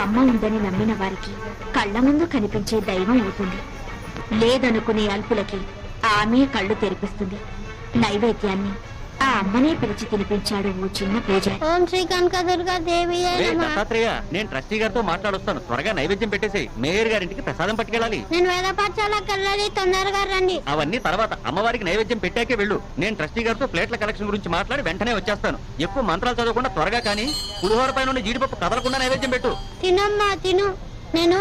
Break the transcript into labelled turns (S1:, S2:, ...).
S1: అమ్మ ఉందని నమ్మిన వారికి కళ్ళ ముందు కనిపించే దైవం అవుతుంది. లేదనుకునే అల్పులకి ఆమె కళ్ళు తెరిపిస్తుంది. నైవేద్యాన్ని ఆ అమ్మనే పిలిచి తినిపించాడు ఓ చిన్న పూజారి.
S2: ఓం శ్రీ కనకదుర్గా దేవి.
S3: నేను ట్రస్టీ గారితో మాట్లాడొస్తాను. త్వరగా నైవేద్యం పెట్టేసి మేయర్ గారింటికి ప్రసాదం పట్టుకెళ్ళాలి.
S2: నేను వేద పాఠశాలకు వెళ్ళాలి, తొందరగా రండి.
S3: అవన్నీ తర్వాత, అమ్మవారికి నైవేద్యం పెట్టాకే వెళ్ళు. నేను ట్రస్టీ గారితో ప్లేట్ల కలెక్షన్ గురించి మాట్లాడి వెంటనే వచ్చేస్తాను. ఎక్కువ మంత్రాలు చదవకుండా త్వరగా కానీ పులిహోర పై నుండి జీడిపప్పు కదలకుండా నైవేద్యం పెట్టు.
S2: తినమ్మా తిను. నేను